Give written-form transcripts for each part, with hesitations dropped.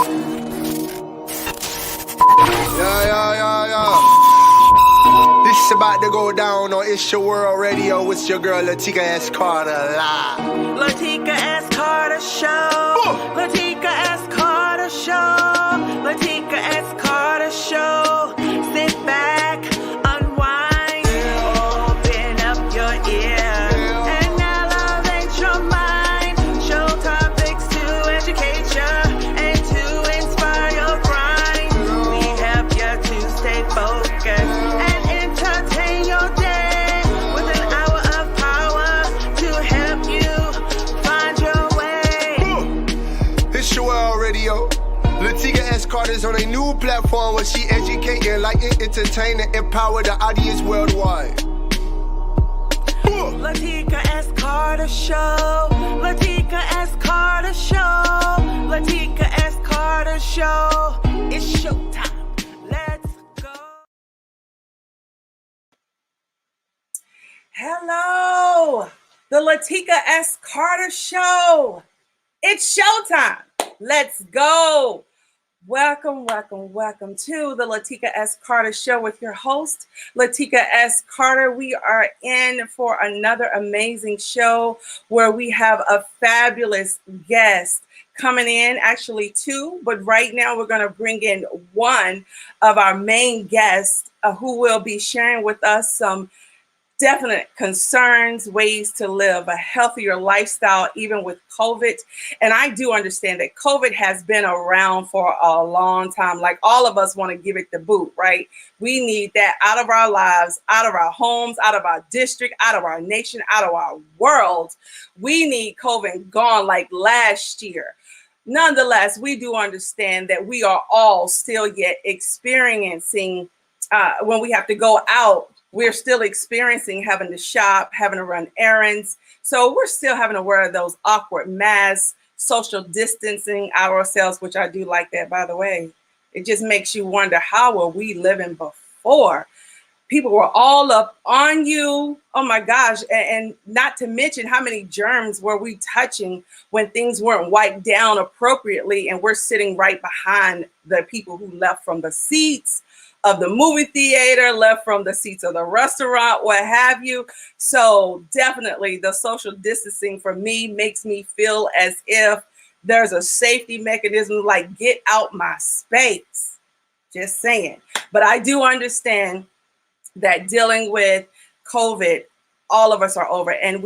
This about to go down on It's Your World Radio with your girl Lateka S Carter live. Lateka S Carter Show. Lateka S Carter Show. Lateka S Carter Show. Sit back, unwind, open up your ears, and elevate your mind. Show topics to educate you and to inspire your grind. We help you to stay focused and entertain your day with an hour of power to help you find your way. It's Your World Radio. Lateka S Carter's on a new platform where she educate, enlighten, entertain, and empower the audience worldwide. Lateka S Carter Show. Lateka S Carter Show. Lateka S Carter Show. It's showtime. Let's go. Hello, the Lateka S Carter Show. It's showtime. Let's go. Welcome to the Lateka S Carter Show with your host, Lateka S Carter. We are in for another amazing show where we have a fabulous guest coming in, actually two, but right now we're going to bring in one of our main guests who will be sharing with us some definite concerns, ways to live a healthier lifestyle, even with COVID. And I do understand that COVID has been around for a long time. Like all of us want to give it the boot, right? We need that out of our lives, out of our homes, out of our district, out of our nation, out of our world. We need COVID gone like last year. Nonetheless, we do understand that we are all still yet experiencing when we have to go out. We're still experiencing having to shop, having to run errands. So we're still having to wear those awkward masks, social distancing ourselves, which I do like that, by the way. It just makes you wonder, how were we living before? People were all up on you. Oh my gosh. And not to mention how many germs were we touching when things weren't wiped down appropriately. And we're sitting right behind the people who left from the seats of the movie theater, left from the seats of the restaurant, what have you. So definitely the social distancing for me makes me feel as if there's a safety mechanism, like get out my space. Just saying. But I do understand that dealing with COVID, all of us are over. And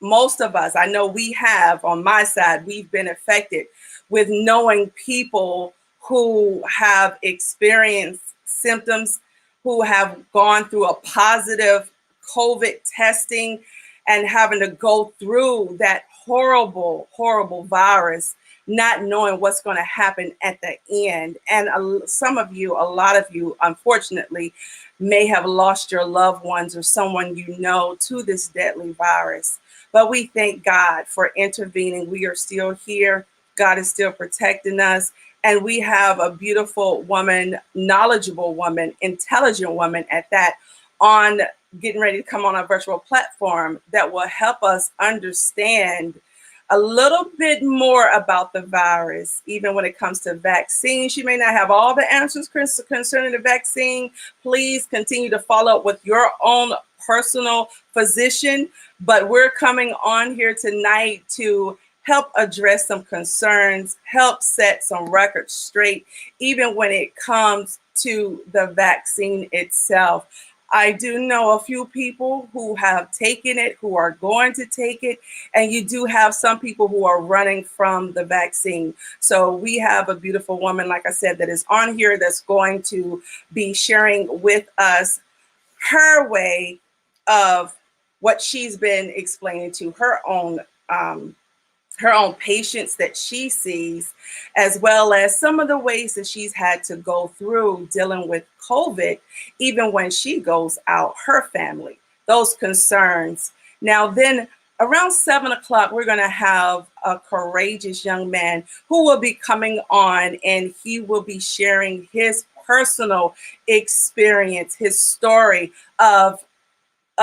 most of us, I know we have, on my side, we've been affected with knowing people who have experienced symptoms, who have gone through a positive COVID testing and having to go through that horrible, horrible virus, not knowing what's going to happen at the end. And some of you, a lot of you, unfortunately, may have lost your loved ones or someone you know to this deadly virus. But we thank God for intervening. We are still here. God is still protecting us. And we have a beautiful woman, knowledgeable woman, intelligent woman at that, on getting ready to come on a virtual platform that will help us understand a little bit more about the virus, even when it comes to vaccines. She may not have all the answers concerning the vaccine. Please continue to follow up with your own personal physician. But we're coming on here tonight to help address some concerns, help set some records straight, even when it comes to the vaccine itself. I do know a few people who have taken it, who are going to take it, and you do have some people who are running from the vaccine. So we have a beautiful woman, like I said, that is on here that's going to be sharing with us her way of what she's been explaining to her own patients that she sees, as well as some of the ways that she's had to go through dealing with COVID, even when she goes out, her family, those concerns. Now, then around 7 o'clock, we're going to have a courageous young man who will be coming on, and he will be sharing his personal experience, his story of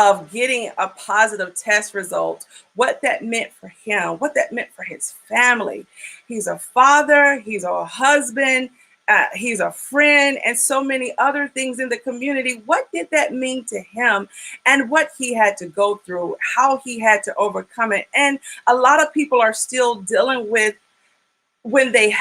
of getting a positive test result, what that meant for him, what that meant for his family. He's a father, he's a husband, he's a friend, and so many other things in the community. What did that mean to him, and what he had to go through, how he had to overcome it? And a lot of people are still dealing with, when they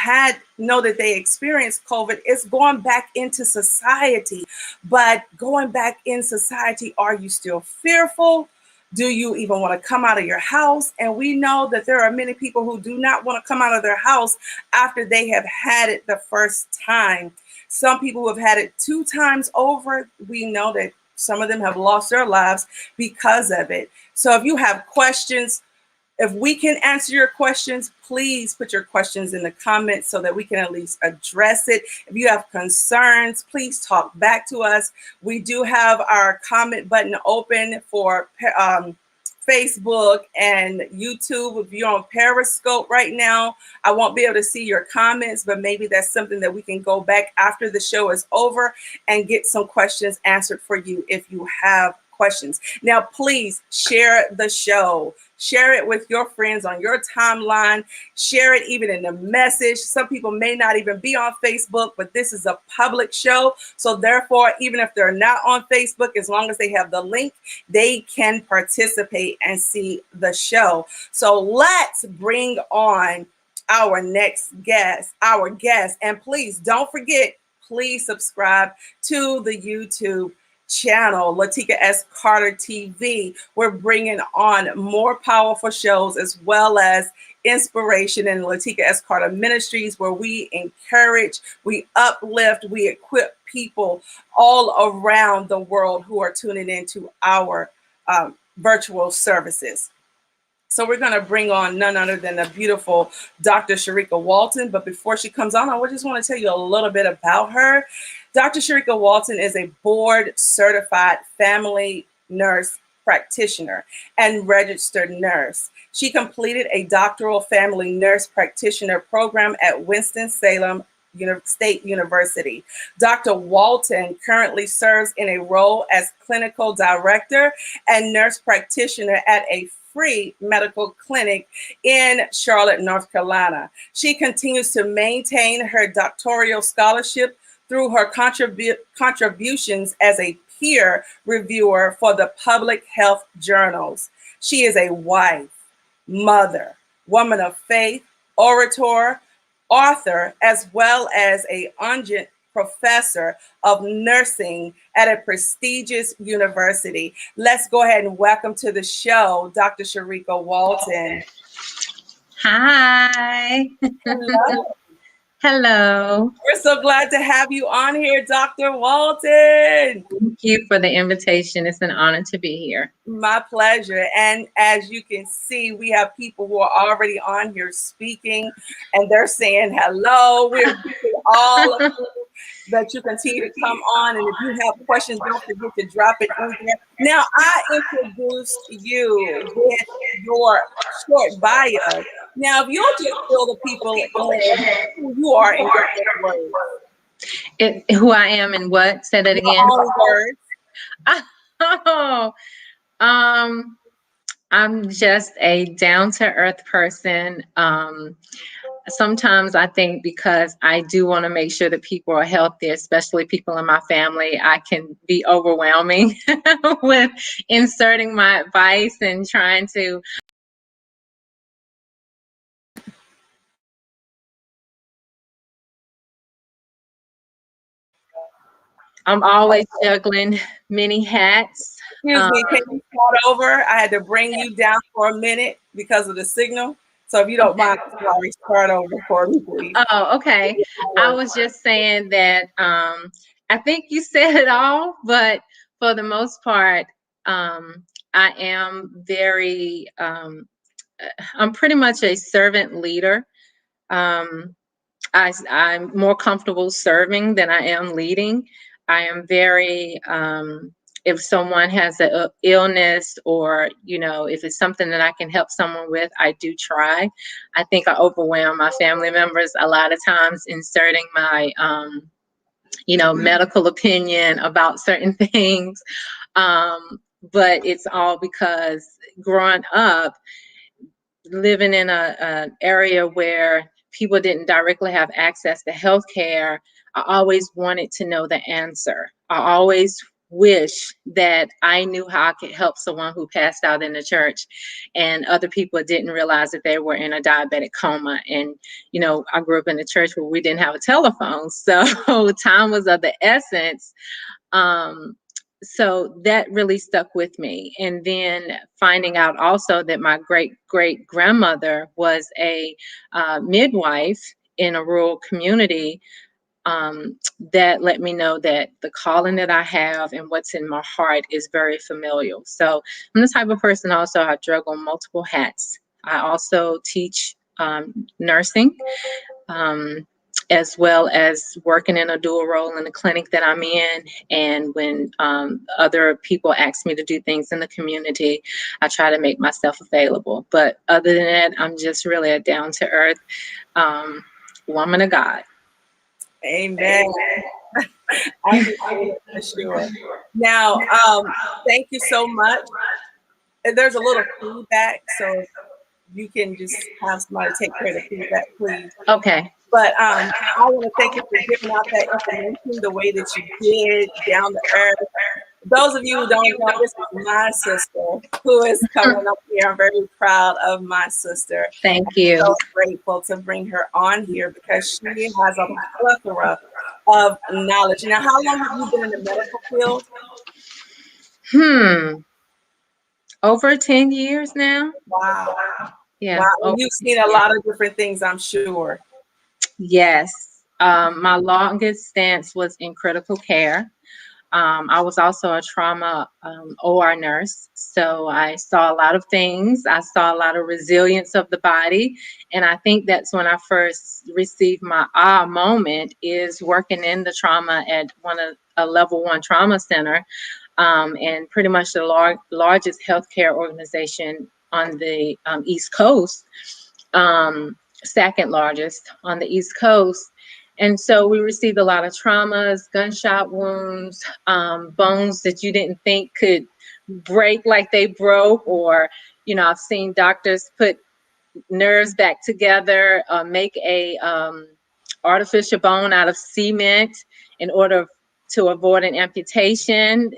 know that they experienced COVID, it's going back into society. But going back in society, are you still fearful? Do you even want to come out of your house? And we know that there are many people who do not want to come out of their house after they have had it the first time. Some people who have had it 2 times over, we know that some of them have lost their lives because of it. So if you have questions, if we can answer your questions, please put your questions in the comments so that we can at least address it. If you have concerns, please talk back to us. We do have our comment button open for Facebook and YouTube. If you're on Periscope right now, I won't be able to see your comments, but maybe that's something that we can go back after the show is over and get some questions answered for you if you have questions. Now, please share the show. Share it with your friends on your timeline. Share it even in a message. Some people may not even be on Facebook, but this is a public show. So therefore, even if they're not on Facebook, as long as they have the link, they can participate and see the show. So let's bring on our next guest, And please don't forget, please subscribe to the YouTube channel, Lateka S Carter TV. We're bringing on more powerful shows as well as inspiration in Lateka S Carter Ministries, where we encourage, we uplift, we equip people all around the world who are tuning into our virtual services. So we're going to bring on none other than the beautiful Dr. Sherrika Walton. But before she comes on, I just want to tell you a little bit about her. Dr. Sherrika Walton is a board-certified family nurse practitioner and registered nurse. She completed a doctoral family nurse practitioner program at Winston-Salem State University. Dr. Walton currently serves in a role as clinical director and nurse practitioner at a free medical clinic in Charlotte, North Carolina. She continues to maintain her doctoral scholarship through her contributions as a peer reviewer for the public health journals. She is a wife, mother, woman of faith, orator, author, as well as an adjunct professor of nursing at a prestigious university. Let's go ahead and welcome to the show, Dr. Sherrika Walton. Hi. Hello. Hello. We're so glad to have you on here, Dr. Walton. Thank you for the invitation. It's an honor to be here. My pleasure. And as you can see, we have people who are already on here speaking, and they're saying hello. We're all of you that you continue to come on. And if you have questions, don't forget to drop it in there. Now, I introduced you with your short bio. Now, if you'll just fill the people in who you are in your own words. Who I am and what? Say that again. Your own words. I'm just a down-to-earth person. Sometimes I think because I do want to make sure that people are healthy, especially people in my family, I can be overwhelming with inserting my advice and trying to I'm always juggling many hats. Excuse me, can you start over? I had to bring you down for a minute because of the signal. So if you don't mind, sorry, start over for me, please. Oh, okay. I was just saying that I think you said it all, but for the most part, I am very, I'm pretty much a servant leader. I'm more comfortable serving than I am leading. I am very, if someone has an illness or, if it's something that I can help someone with, I do try. I think I overwhelm my family members a lot of times inserting my, medical opinion about certain things. but it's all because growing up, living in an area where people didn't directly have access to health care, I always wanted to know the answer. I always wish that I knew how I could help someone who passed out in the church and other people didn't realize that they were in a diabetic coma. And, you know, I grew up in a church where we didn't have a telephone. So time was of the essence. So that really stuck with me. And then finding out also that my great grandmother was a midwife in a rural community, that let me know that the calling that I have and what's in my heart is very familial. So I'm the type of person also, I juggle multiple hats. I also teach nursing. As well as working in a dual role in the clinic that I'm in. And when other people ask me to do things in the community, I try to make myself available. But other than that, I'm just really a down-to-earth woman of God. Amen. I appreciate it for sure. Now, thank you so much. And there's a little feedback, so you can just have somebody take care of the feedback, please. Okay. But I want to thank you for giving out that information the way that you did, down to earth. Those of you who don't know, this is my sister who is coming up here. I'm very proud of my sister. Thank you. I'm so grateful to bring her on here because she has a plethora of knowledge. Now, how long have you been in the medical field? Over 10 years now. Wow. Yeah. Wow. You've seen a lot of different things, I'm sure. Yes. My longest stance was in critical care. I was also a trauma OR nurse. So I saw a lot of things. I saw a lot of resilience of the body. And I think that's when I first received my moment, is working in the trauma at a level 1 trauma center, and pretty much the largest healthcare organization on the East Coast, second largest on the East Coast. And so we received a lot of traumas, gunshot wounds, bones that you didn't think could break like they broke, or, you know, I've seen doctors put nerves back together, make a artificial bone out of cement in order to avoid an amputation,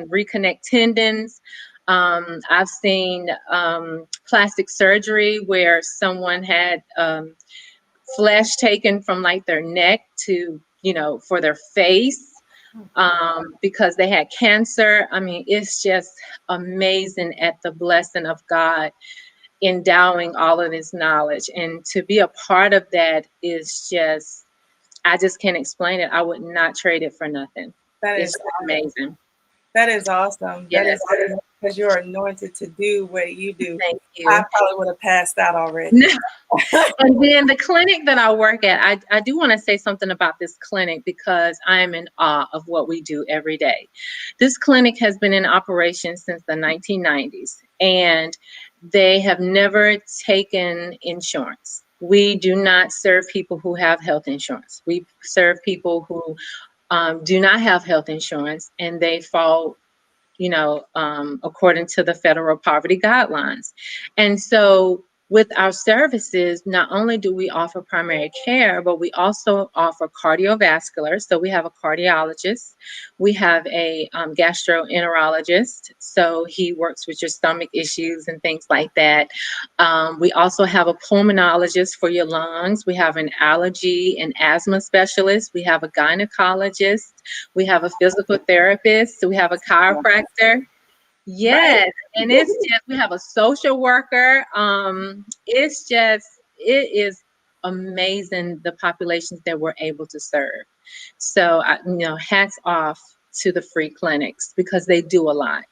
reconnect tendons. I've seen plastic surgery where someone had flesh taken from like their neck to, you know, for their face, because they had cancer. I mean, it's just amazing at the blessing of God endowing all of this knowledge. And to be a part of that is just, I just can't explain it. I would not trade it for nothing. It's amazing. That is awesome. Yes. That is awesome, because you're anointed to do what you do. Thank you. I probably would have passed out already. And then the clinic that I work at, I do want to say something about this clinic because I am in awe of what we do every day. This clinic has been in operation since the 1990s, and they have never taken insurance. We do not serve people who have health insurance. We serve people who do not have health insurance, and they fall, you know, according to the federal poverty guidelines. And so with our services, not only do we offer primary care, but we also offer cardiovascular. So we have a cardiologist, we have a gastroenterologist, so he works with your stomach issues and things like that. We also have a pulmonologist for your lungs. We have an allergy and asthma specialist. We have a gynecologist. We have a physical therapist. We have a chiropractor. Yes, right. And it's just, we have a social worker. It is amazing the populations that we're able to serve. So, you know, hats off to the free clinics because they do a lot.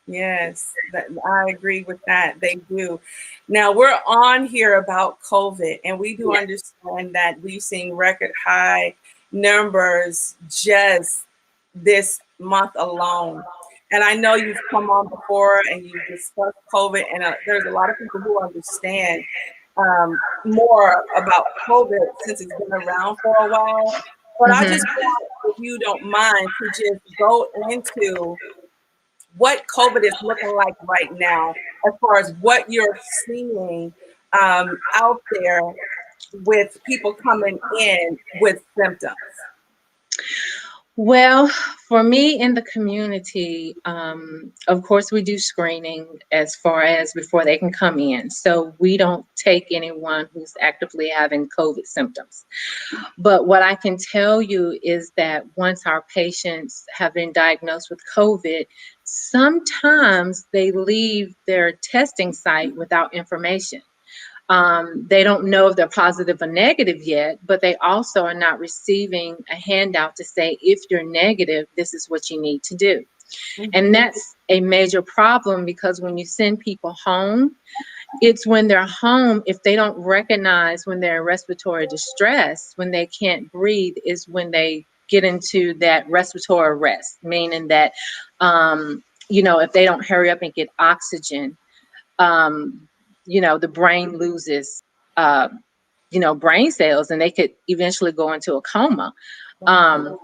Yes, I agree with that. They do. Now we're on here about COVID, and we do understand that we've seen record high numbers just this month alone. And I know you've come on before and you discussed COVID, and there's a lot of people who understand more about COVID since it's been around for a while. But I just want, if you don't mind, to just go into what COVID is looking like right now, as far as what you're seeing out there with people coming in with symptoms? Well, for me in the community, of course, we do screening as far as before they can come in. So we don't take anyone who's actively having COVID symptoms. But what I can tell you is that once our patients have been diagnosed with COVID, sometimes they leave their testing site without information. They don't know if they're positive or negative yet, but they also are not receiving a handout to say, if you're negative, this is what you need to do. And that's a major problem, because when you send people home, it's when they're home, if they don't recognize when they're in respiratory distress, when they can't breathe, is when they get into that respiratory arrest, meaning that, if they don't hurry up and get oxygen, the brain loses, uh, brain cells, and they could eventually go into a coma. Um,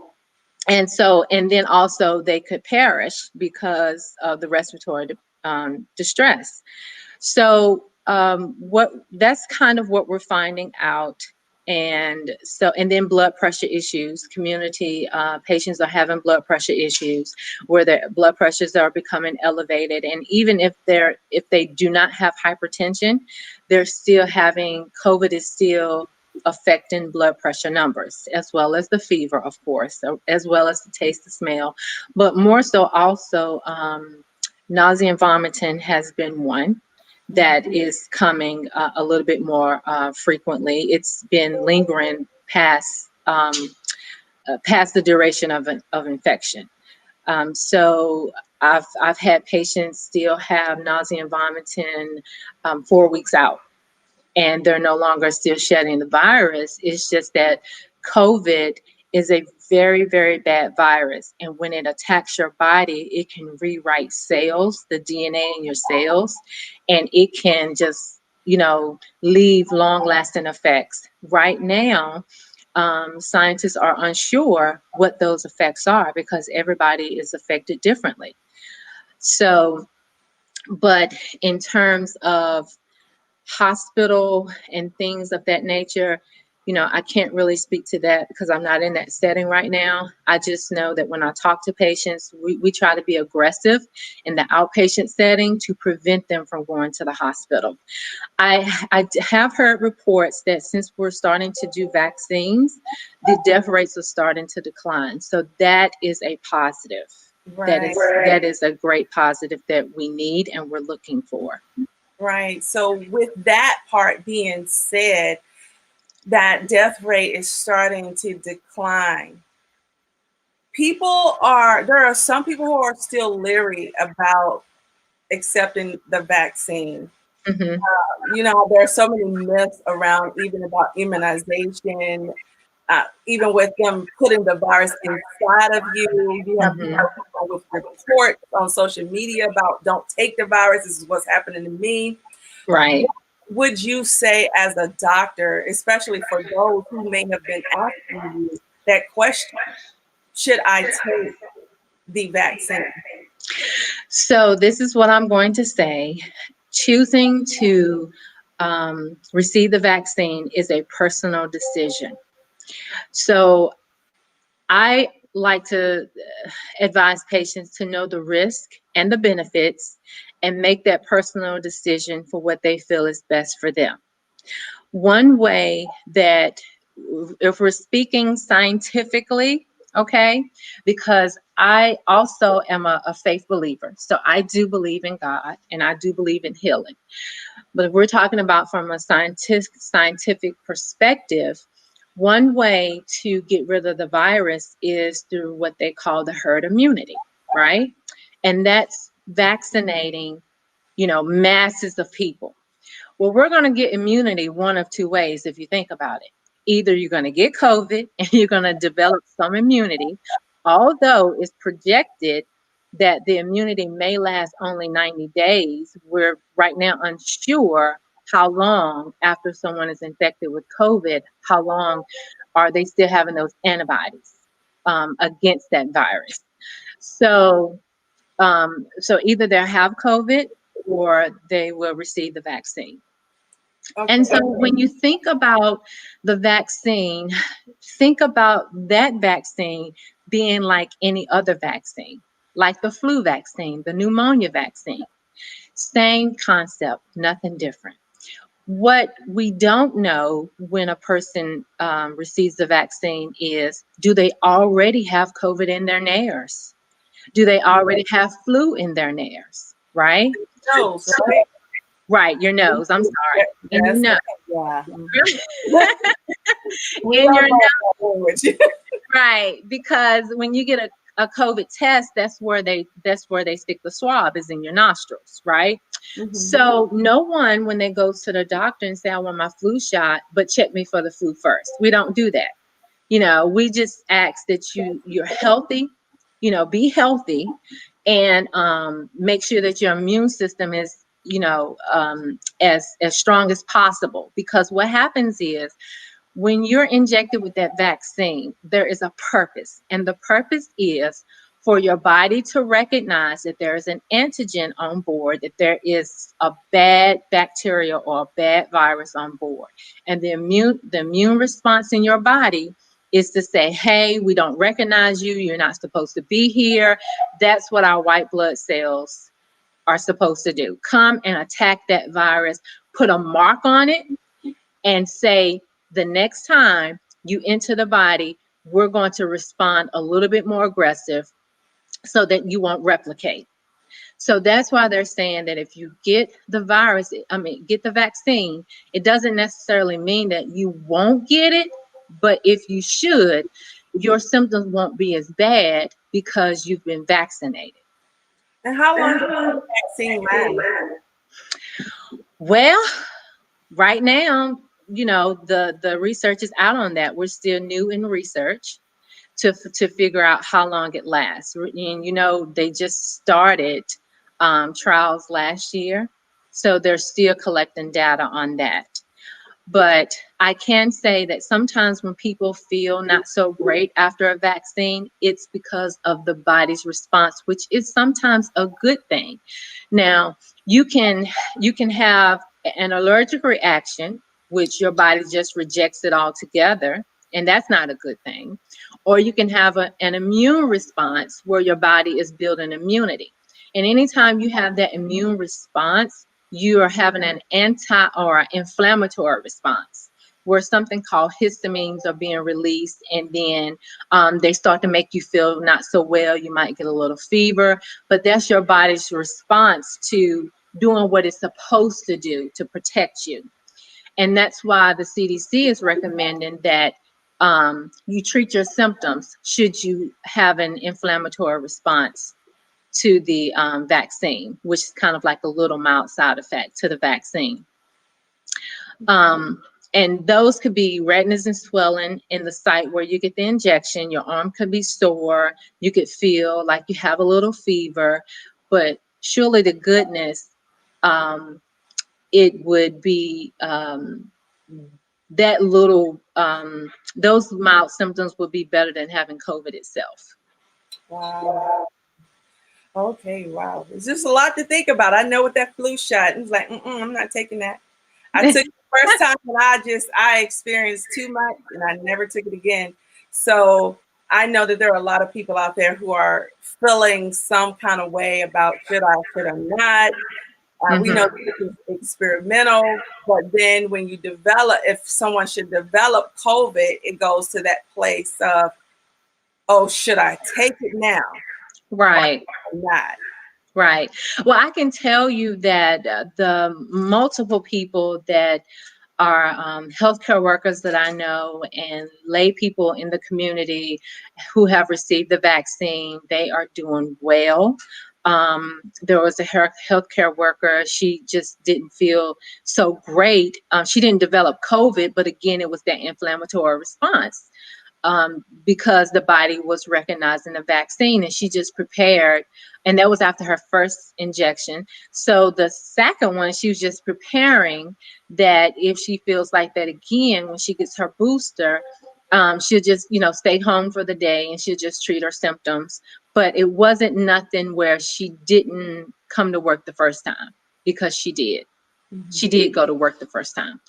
and then also they could perish because of the respiratory distress. So what that's kind of what we're finding out. And then blood pressure issues. Community patients are having blood pressure issues where their blood pressures are becoming elevated. And even if they do not have hypertension, they're still having COVID is still affecting blood pressure numbers, as well as the fever, of course, as well as the taste, the smell, but more so also nausea and vomiting has been one that is coming a little bit more frequently. It's been lingering past the duration of infection. So I've had patients still have nausea and vomiting 4 weeks out, and they're no longer still shedding the virus. It's just that COVID is a very, very bad virus. And when it attacks your body, it can rewrite cells, the DNA in your cells, and it can just, leave long lasting effects. Right now, scientists are unsure what those effects are, because everybody is affected differently. So, but in terms of hospital and things of that nature, I can't really speak to that because I'm not in that setting right now. I just know that when I talk to patients, we try to be aggressive in the outpatient setting to prevent them from going to the hospital. I have heard reports that since we're starting to do vaccines, the death rates are starting to decline. So that is a positive. Right. That is a great positive that we need and we're looking for. Right. So with that part being said, that death rate is starting to decline. There are some people who are still leery about accepting the vaccine. Mm-hmm. There are so many myths around, even about immunization, even with them putting the virus inside of you. You have people with reports on social media about don't take the virus. This is what's happening to me. Right. What would you say as a doctor, especially for those who may have been asking you that question? Should I take the vaccine? So this is what I'm going to say. Choosing to receive the vaccine is a personal decision. So I like to advise patients to know the risk and the benefits and make that personal decision for what they feel is best for them. One way that, if we're speaking scientifically, okay, because I also am a faith believer. So I do believe in God and I do believe in healing. But if we're talking about from a scientific perspective, one way to get rid of the virus is through what they call the herd immunity, right? And that's vaccinating, masses of people. Well, we're going to get immunity one of two ways if you think about it. Either you're going to get COVID and you're going to develop some immunity, although it's projected that the immunity may last only 90 days. We're right now unsure how long after someone is infected with COVID, how long are they still having those antibodies against that virus. So So either they'll have COVID or they will receive the vaccine. Okay. And so when you think about the vaccine, think about that vaccine being like any other vaccine, like the flu vaccine, the pneumonia vaccine. Same concept, nothing different. What we don't know when a person receives the vaccine is, do they already have COVID in their nares? Do they already have flu in their nares? Right? Nose, right? Right, your nose. I'm sorry. In your Yes, nose. yeah. In your nose. Right, because when you get a COVID test, that's where they stick the swab, is in your nostrils, right? Mhm. So no one, when they go to the doctor and say, I want my flu shot, but check me for the flu first. We don't do that. We just ask that you're healthy, be healthy, and make sure that your immune system is, as strong as possible. Because what happens is, when you're injected with that vaccine, there is a purpose, and the purpose is for your body to recognize that there is an antigen on board, that there is a bad bacteria or a bad virus on board. And the immune response in your body is to say, hey, we don't recognize you. You're not supposed to be here. That's what our white blood cells are supposed to do. Come and attack that virus, put a mark on it, and say, the next time you enter the body, we're going to respond a little bit more aggressive so that you won't replicate. So that's why they're saying that if you get the get the vaccine, it doesn't necessarily mean that you won't get it, but if you should, your symptoms won't be as bad because you've been vaccinated. And how long does the vaccine last? Well, right now, the research is out on that. We're still new in research to figure out how long it lasts. And they just started trials last year, so they're still collecting data on that. But I can say that sometimes when people feel not so great after a vaccine, it's because of the body's response, which is sometimes a good thing. Now, you can have an allergic reaction, which your body just rejects it altogether, and that's not a good thing. Or you can have an immune response where your body is building immunity. And anytime you have that immune response, you are having an inflammatory response, where something called histamines are being released, and then they start to make you feel not so well. You might get a little fever, but that's your body's response to doing what it's supposed to do to protect you. And that's why the CDC is recommending that you treat your symptoms should you have an inflammatory response to the vaccine, which is kind of like a little mild side effect to the vaccine. And those could be redness and swelling in the site where you get the injection. Your arm could be sore. You could feel like you have a little fever, but surely the goodness, it would be that little, those mild symptoms would be better than having COVID itself. Wow. Okay, wow. It's just a lot to think about. I know with that flu shot, it was like, I'm not taking that. I took it the first time and I experienced too much and I never took it again. So I know that there are a lot of people out there who are feeling some kind of way about should I not. We know this is experimental, but then when you if someone should develop COVID, it goes to that place of, oh, should I take it now? Right. Or not. Right. Well, I can tell you that the multiple people that are healthcare workers that I know and lay people in the community who have received the vaccine, they are doing well. There was a healthcare worker, she just didn't feel so great. She didn't develop COVID, but again, it was that inflammatory response. Because the body was recognizing the vaccine, and she just prepared, and that was after her first injection. So the second one, she was just preparing that if she feels like that again when she gets her booster, she'll just stay home for the day and she'll just treat her symptoms. but it wasn't nothing where she didn't come to work the first time, because she did. She did go to work the first time.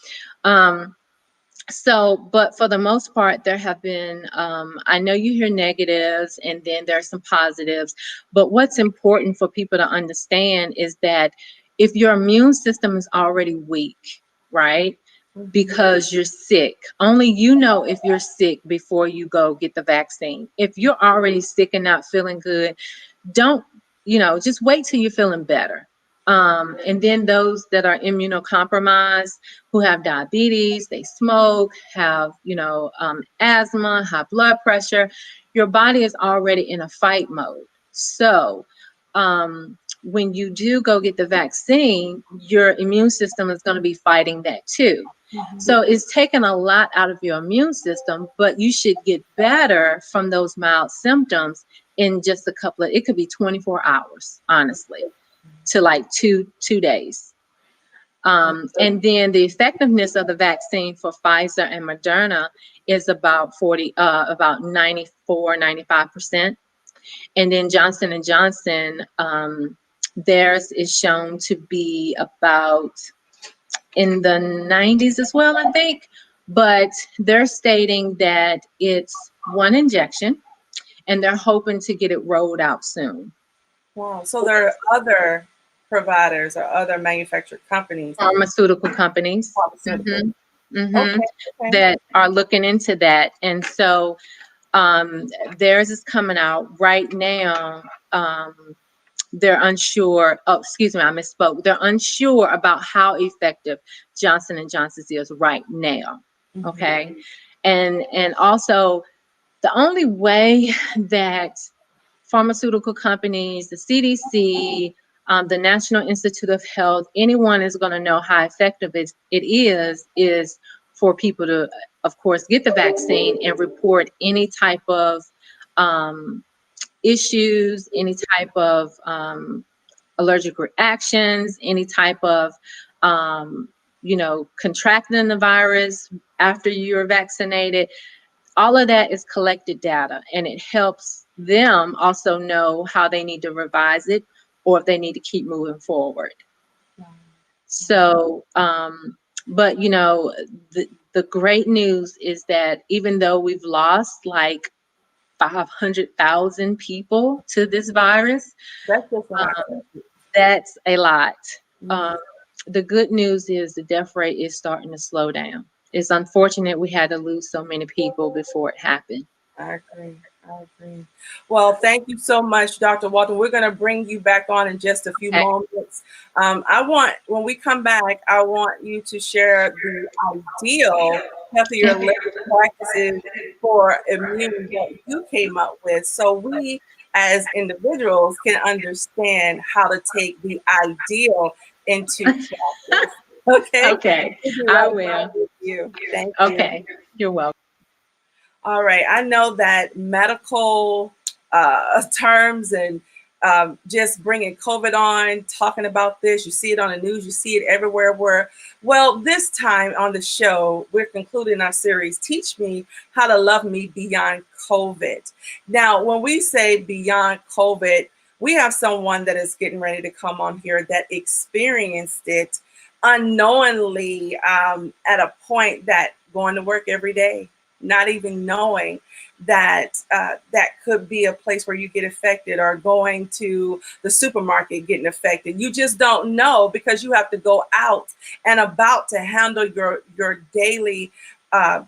So, but for the most part, there have been, I know you hear negatives and then there's some positives, but what's important for people to understand is that if your immune system is already weak, right? Because you're sick, only you know if you're sick before you go get the vaccine. If you're already sick and not feeling good, don't, just wait till you're feeling better. And then those that are immunocompromised, who have diabetes, they smoke, have, asthma, high blood pressure, your body is already in a fight mode. So when you do go get the vaccine, your immune system is going to be fighting that too. So it's taken a lot out of your immune system, but you should get better from those mild symptoms in just it could be 24 hours, honestly, to like two days. And then the effectiveness of the vaccine for Pfizer and Moderna is about 94, 95%. And then Johnson & Johnson, theirs is shown to be about in the 90s as well, I think. But they're stating that it's one injection, and they're hoping to get it rolled out soon. Wow. So there are other providers or other manufacturer companies. Pharmaceutical companies. That are looking into that. And so theirs is coming out right now. They're unsure. Oh, excuse me, I misspoke. They're unsure about how effective Johnson & Johnson's is right now. Okay. And also, the only way that pharmaceutical companies, the CDC, the National Institute of Health, anyone is going to know how effective it is for people to, of course, get the vaccine and report any type of issues, any type of allergic reactions, any type of, contracting the virus after you're vaccinated. All of that is collected data, and it helps them also know how they need to revise it or if they need to keep moving forward. So, but the great news is that even though we've lost like 500,000 people to this virus, that's a lot. The good news is the death rate is starting to slow down. It's unfortunate we had to lose so many people before it happened. I agree. Well, thank you so much, Dr. Walton. We're going to bring you back on in just a few moments. When we come back, I want you to share the ideal healthier living practices for immune that you came up with, so we as individuals can understand how to take the ideal into practice. Okay. I will. Thank you. Okay. You're welcome. All right. I know that medical terms and just bringing COVID on, talking about this, you see it on the news, you see it everywhere. Well, this time on the show, we're concluding our series, Teach Me How to Love Me Beyond COVID. Now, when we say beyond COVID, we have someone that is getting ready to come on here that experienced it unknowingly at a point that going to work every day, not even knowing that that could be a place where you get affected, or going to the supermarket getting affected. You just don't know, because you have to go out and about to handle your daily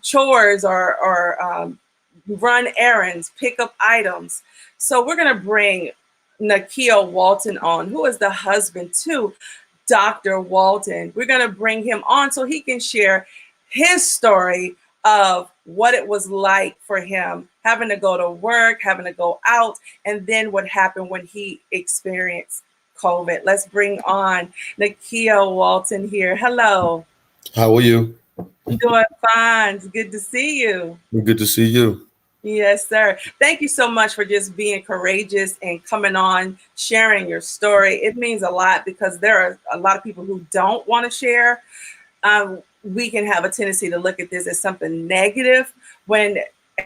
chores or run errands, pick up items. So we're going to bring Lateka Walton on, who is the husband to Dr. Walton. We're going to bring him on so he can share his story of what it was like for him having to go to work, having to go out, and then what happened when he experienced COVID. Let's bring on Lateka Walton here. Hello. How are you? Doing fine. It's good to see you. Good to see you. Yes, sir. Thank you so much for just being courageous and coming on, sharing your story. It means a lot, because there are a lot of people who don't want to share. We can have a tendency to look at this as something negative when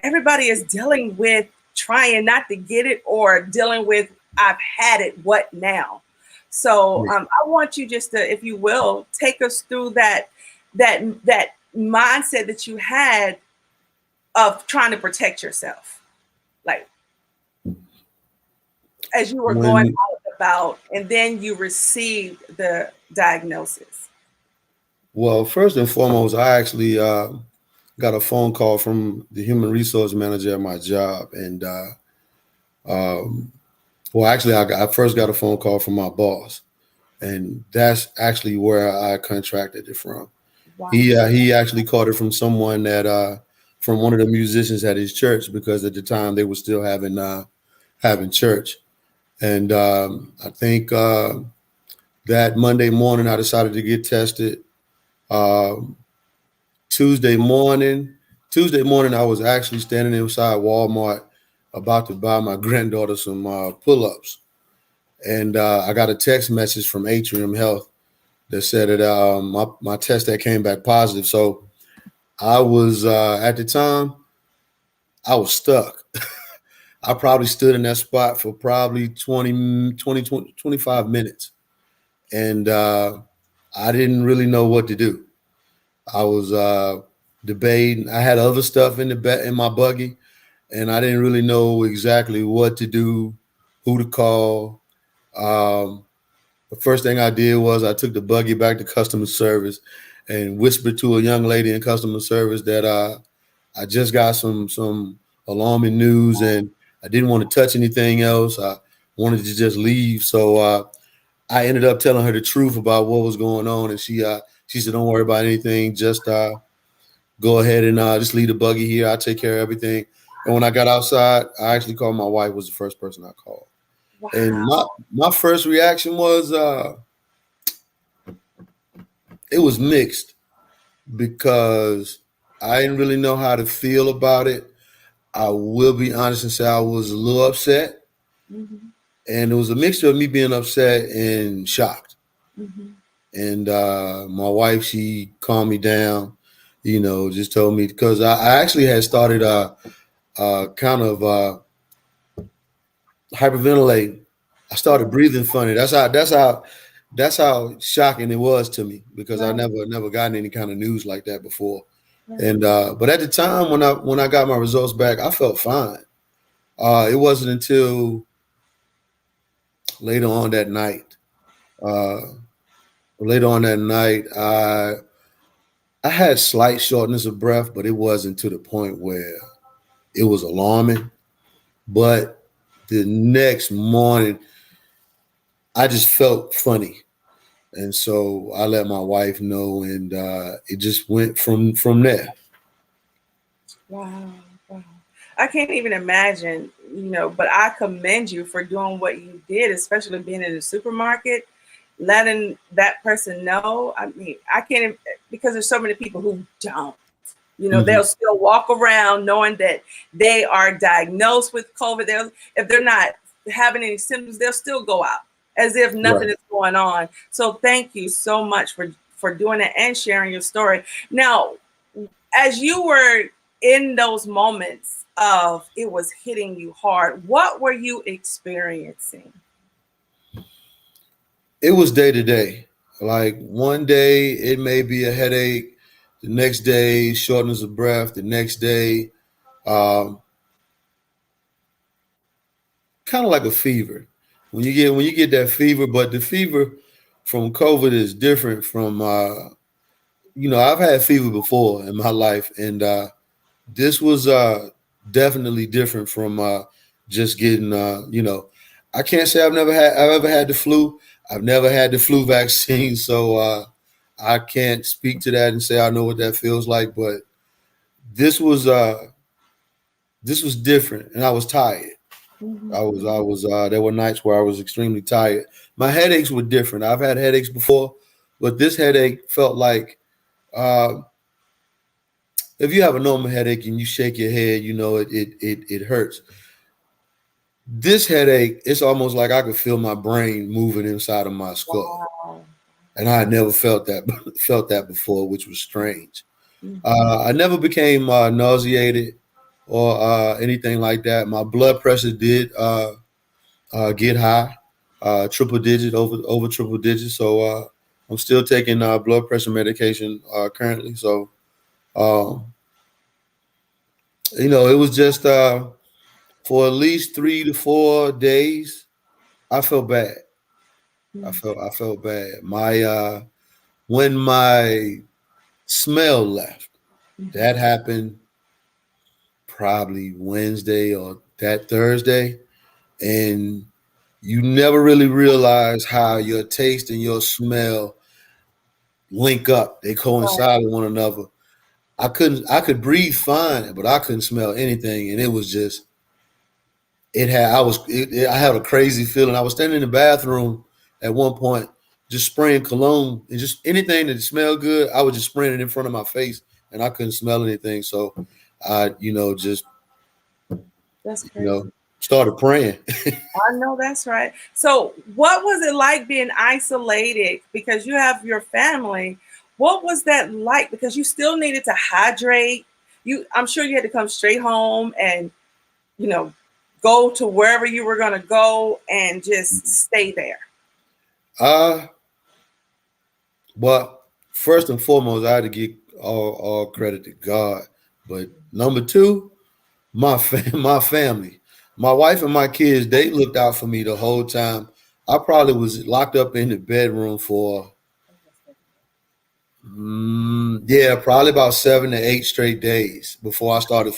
everybody is dealing with trying not to get it or dealing with, I've had it, what now? So I want you just to, if you will, take us through that mindset that you had of trying to protect yourself, like as you were going out about, and then you received the diagnosis. Well, first and foremost, I actually got a phone call from the human resource manager at my job, and well, actually, I first got a phone call from my boss, and that's actually where I contracted it from. Wow. He actually caught it from someone that from one of the musicians at his church, because at the time they were still having church, and I think that Monday morning I decided to get tested. Tuesday morning, I was actually standing inside Walmart about to buy my granddaughter some pull-ups, and I got a text message from Atrium Health that said that my test that came back positive. So I was at the time I was stuck. I probably stood in that spot for probably 25 minutes, and I didn't really know what to do. I was debating. I had other stuff in my buggy, and I didn't really know exactly what to do, who to call. The first thing I did was I took the buggy back to customer service and whispered to a young lady in customer service that I just got some alarming news, and I didn't want to touch anything else. I wanted to just leave. So I ended up telling her the truth about what was going on, and she said, "Don't worry about anything. Just go ahead and just leave the buggy here. I'll take care of everything." And when I got outside, I actually called my wife. Was the first person I called. Wow. And my first reaction was it was mixed, because I didn't really know how to feel about it. I will be honest and say I was a little upset. Mm-hmm. And it was a mixture of me being upset and shocked. Mm-hmm. And my wife, she calmed me down, just told me, because I actually had started kind of hyperventilating. I started breathing funny. That's how shocking it was to me, because I never gotten any kind of news like that before. And but at the time when I got my results back, I felt fine. It wasn't until later on that night. I had slight shortness of breath, but it wasn't to the point where it was alarming. But the next morning, I just felt funny. And so I let my wife know, and it just went from there. Wow. I can't even imagine, but I commend you for doing what you did, especially being in the supermarket, letting that person know. I mean, I can't, because there's so many people who don't, Mm-hmm. They'll still walk around knowing that they are diagnosed with COVID. If they're not having any symptoms, they'll still go out as if nothing is going on. So thank you so much for doing it and sharing your story. Now, as you were in those moments of it was hitting you hard, what were you experiencing? It was day to day. Like one day it may be a headache, the next day shortness of breath, the next day kind of like a fever. When you get that fever, but the fever from COVID is different from I've had fever before in my life, and this was definitely different from just getting I can't say I've ever had the flu. I've never had the flu vaccine, so I can't speak to that and say I know what that feels like. But this was different, and I was tired. Mm-hmm. I was there were nights where I was extremely tired. My headaches were different. I've had headaches before, but this headache felt like if you have a normal headache and you shake your head, it hurts. This headache, it's almost like I could feel my brain moving inside of my skull. Wow. And I had never felt that before, which was strange. Mm-hmm. I never became nauseated. or anything like that. My blood pressure did get high, triple digit, over triple digits. So I'm still taking blood pressure medication currently. So um, it was just for at least 3 to 4 days. I felt bad. I felt bad. My when my smell left, that happened probably Wednesday or that Thursday, and you never really realize how your taste and your smell link up. They coincide with one another. I could breathe fine, but I couldn't smell anything, and it was just I had a crazy feeling. I was standing in the bathroom at one point, just spraying cologne and just anything that smelled good. I was just spraying it in front of my face, and I couldn't smell anything. So I, just That's crazy. started praying. I know that's right. So, what was it like being isolated because you have your family? What was that like? Because you still needed to hydrate. I'm sure you had to come straight home and, you know, go to wherever you were going to go and just stay there. Well, first and foremost, I had to give all credit to God. But number two, my family, my wife and my kids, they looked out for me the whole time. I probably was locked up in the bedroom for, probably about 7 to 8 straight days before I started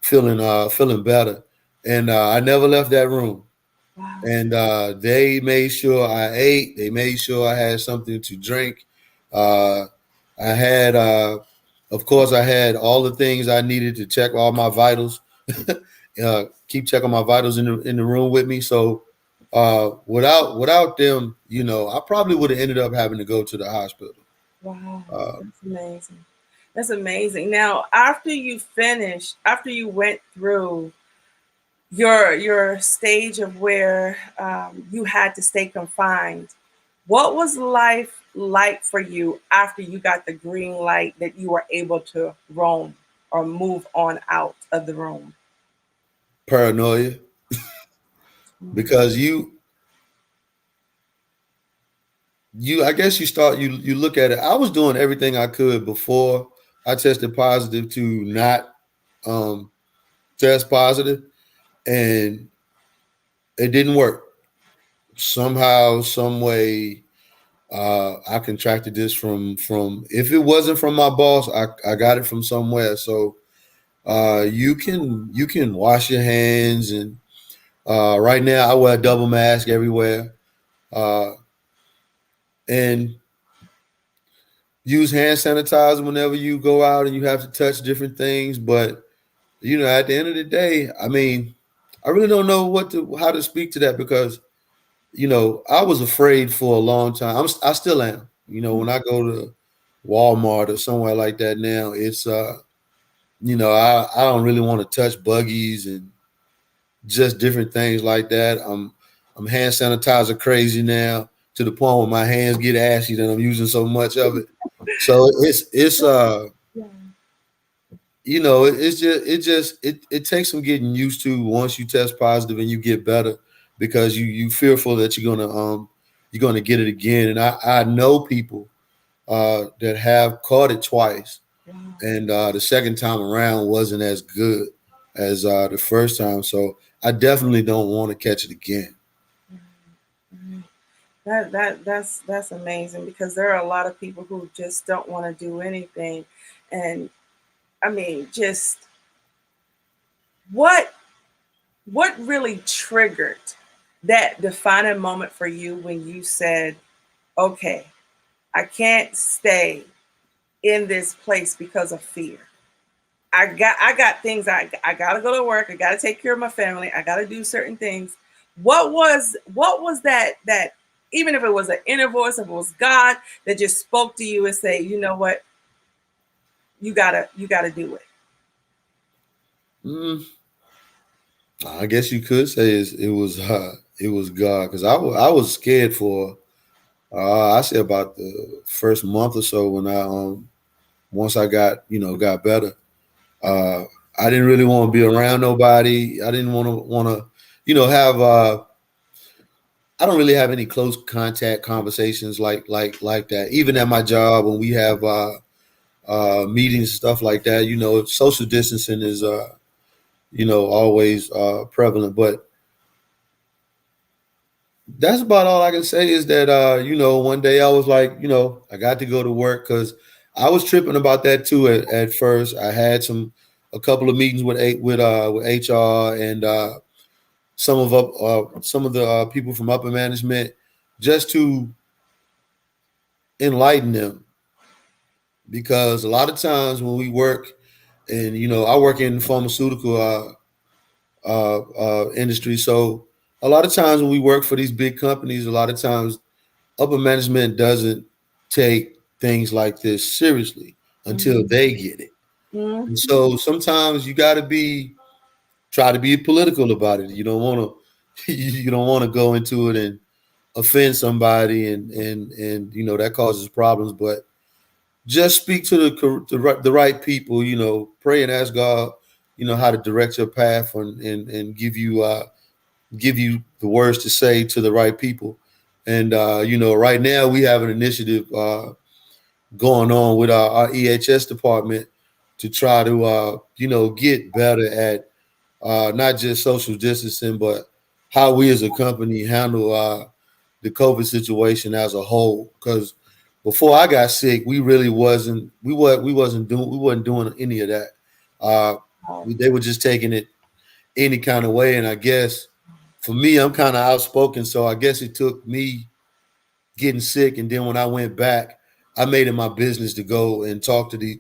feeling better. And I never left that room. Wow. And they made sure I ate. They made sure I had something to drink. I had, of course, I had all the things I needed to check all my vitals. Keep checking my vitals in the room with me. So without them, I probably would have ended up having to go to the hospital. Wow, that's amazing. That's amazing. Now, after you went through your stage of where you had to stay confined, what was life like for you after you got the green light that you were able to roam or move on out of the room? Paranoia, because I guess you look at it. I was doing everything I could before I tested positive to not test positive, and it didn't work. Somehow, some way, I contracted this from if it wasn't from my boss, I got it from somewhere. So you can wash your hands, and right now I wear a double mask everywhere, and use hand sanitizer whenever you go out and you have to touch different things. But at the end of the day, I mean, I really don't know how to speak to that, because I was afraid for a long time. I still am. When I go to Walmart or somewhere like that now, it's I don't really want to touch buggies and just different things like that. I'm hand sanitizer crazy now, to the point where my hands get ashy and I'm using so much of it. So it's it takes some getting used to once you test positive and you get better, because you fearful that you're gonna get it again. And I know people that have caught it twice, and the second time around wasn't as good as the first time. So I definitely don't want to catch it again. That's amazing, because there are a lot of people who just don't want to do anything. And I mean, just what really triggered that defining moment for you when you said, okay, I can't stay in this place because of fear. I got things I gotta go to work, I gotta take care of my family, I gotta do certain things. What was that even if it was an inner voice, if it was God that just spoke to you and say, you know what, you gotta do it? I guess you could say it was God, because I was scared for I say about the first month or so, when I once I got better. I didn't really want to be around nobody. I didn't want to, have. I don't really have any close contact conversations like that. Even at my job, when we have meetings and stuff like that, social distancing is always prevalent. But that's about all I can say is that one day I was like, I got to go to work because I was tripping about that too at first. I had a couple of meetings with HR and some of the people from upper management just to enlighten them, because a lot of times when we work, and I work in pharmaceutical industry, so a lot of times when we work for these big companies, a lot of times upper management doesn't take things like this seriously until they get it. And so sometimes you got to try to be political about it. You don't want to go into it and offend somebody, and that causes problems. But just speak to the right people. Pray and ask God, how to direct your path and give you the words to say to the right people. And right now we have an initiative going on with our EHS department to try to get better at not just social distancing, but how we as a company handle the COVID situation as a whole. Because before I got sick, we really wasn't doing any of that. They were just taking it any kind of way. And I guess for me, I'm kind of outspoken, so I guess it took me getting sick, and then when I went back, I made it my business to go and talk to the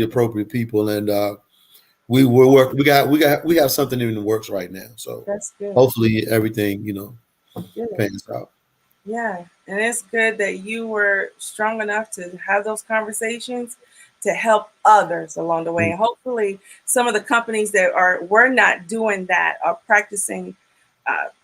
appropriate people, and we have something in the works right now. So That's good. Hopefully everything pans out. Yeah, and it's good that you were strong enough to have those conversations to help others along the way. And hopefully some of the companies that were not doing that are practicing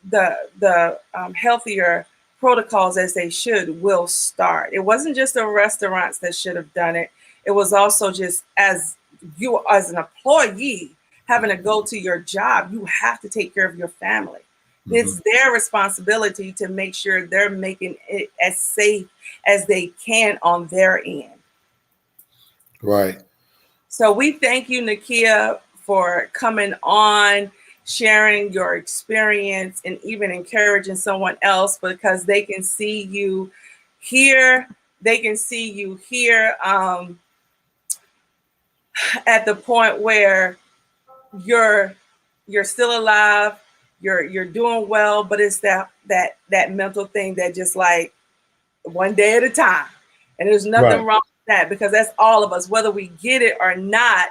the healthier protocols as they should will start. It wasn't just the restaurants that should have done it. It was also just as an employee having to go to your job, you have to take care of your family. It's their responsibility to make sure they're making it as safe as they can on their end. Right. So we thank you, Nakia, for coming on, sharing your experience, and even encouraging someone else, because they can see you here. They can see you here at the point where you're still alive. You're doing well, but it's that mental thing that just like one day at a time. And there's nothing wrong with that, because that's all of us, whether we get it or not.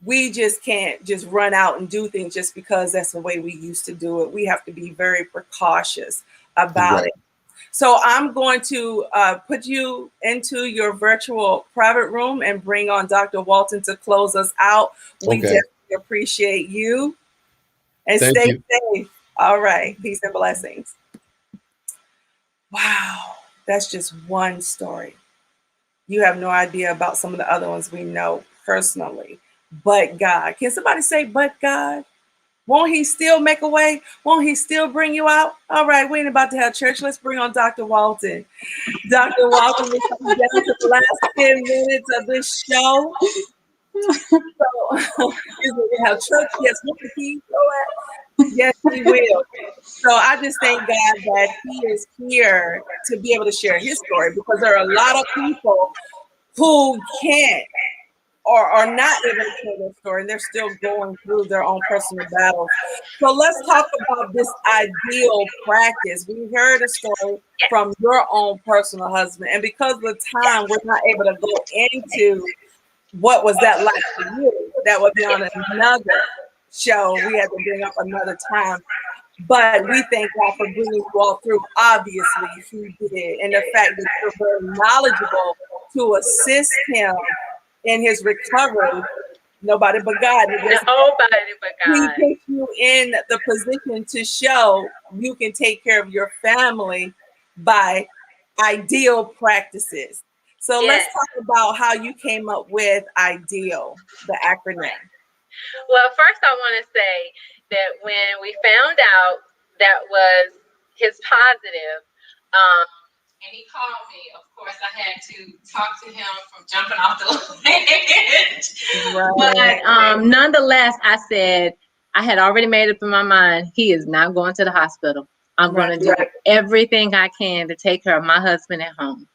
We just can't just run out and do things just because that's the way we used to do it. We have to be very precautious about it. So I'm going to put you into your virtual private room and bring on Dr. Walton to close us out. We definitely appreciate you. And stay safe. All right. Peace and blessings. Wow. That's just one story. You have no idea about some of the other ones we know personally. But God. Can somebody say, but God? Won't he still make a way? Won't he still bring you out? All right. We ain't about to have church. Let's bring on Dr. Walton. Dr. Walton, we're coming down to the last 10 minutes of this show. So, we have church. Yes, yes, we will. So I just thank God that he is here to be able to share his story, because there are a lot of people who can't or are not able to share their story, and they're still going through their own personal battles. So let's talk about this ideal practice. We heard a story from your own personal husband, and because of the time, we're not able to go into what was that like for you. That would be on another show. We had to bring up another time. But we thank God for bringing you all through. Obviously, he did. And the fact that you're very knowledgeable to assist him in his recovery. Nobody but God. Nobody but God. He puts you in the position to show you can take care of your family by ideal practices. So let's Yes. talk about how you came up with IDEAL, the acronym. Well, first I want to say that when we found out that was his positive, and he called me, of course, I had to talk to him from jumping off the ledge. Right. But nonetheless, I said, I had already made up in my mind, he is not going to the hospital. I'm going to do everything I can to take care of my husband at home.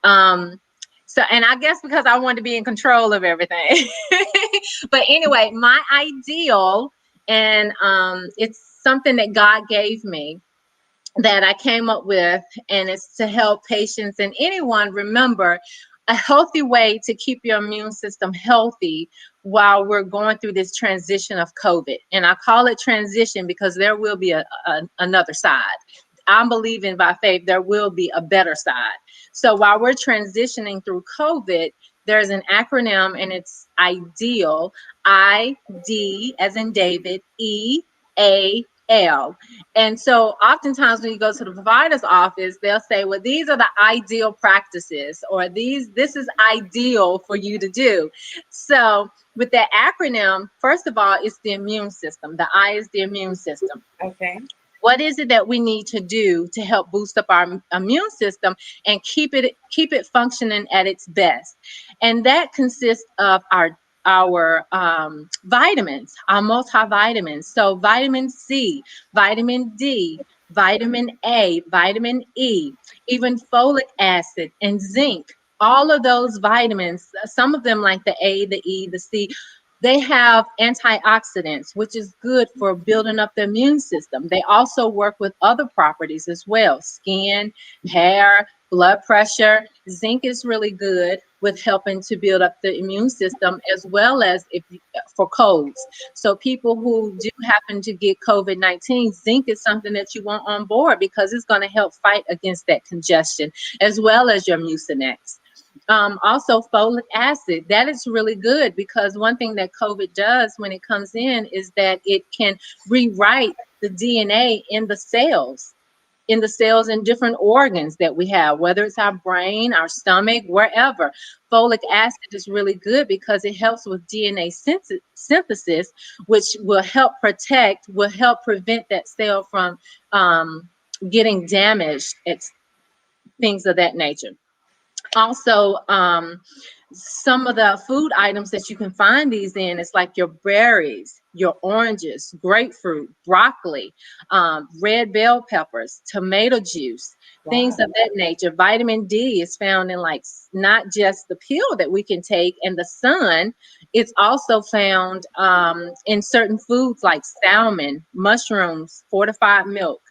And I guess because I wanted to be in control of everything. But anyway, my ideal, and it's something that God gave me that I came up with, and it's to help patients and anyone remember a healthy way to keep your immune system healthy while we're going through this transition of COVID. And I call it transition because there will be another side. I'm believing by faith there will be a better side. So while we're transitioning through COVID, there's an acronym, and it's IDEAL, I-D as in David, E-A-L. And so oftentimes when you go to the provider's office, they'll say, well, these are the ideal practices, or this is ideal for you to do. So with that acronym, first of all, it's the immune system. The I is the immune system. Okay. What is it that we need to do to help boost up our immune system and keep it functioning at its best? And that consists of our vitamins, our multivitamins. So vitamin C, vitamin D, vitamin A, vitamin E, even folic acid and zinc. All of those vitamins, some of them like the A, the E, the C, they have antioxidants, which is good for building up the immune system. They also work with other properties as well: skin, hair, blood pressure. Zinc is really good with helping to build up the immune system, as well as for colds. So people who do happen to get COVID-19, zinc is something that you want on board because it's going to help fight against that congestion, as well as your Mucinex. Also folic acid, that is really good because one thing that COVID does when it comes in is that it can rewrite the DNA in the cells and different organs that we have, whether it's our brain, our stomach, wherever. Folic acid is really good because it helps with DNA synthesis, which will help prevent that cell from getting damaged, things of that nature. Also, some of the food items that you can find these in is like your berries, your oranges, grapefruit, broccoli, red bell peppers, tomato juice, things of that nature. Vitamin D is found in like not just the pill that we can take and the sun. It's also found in certain foods like salmon, mushrooms, fortified milk,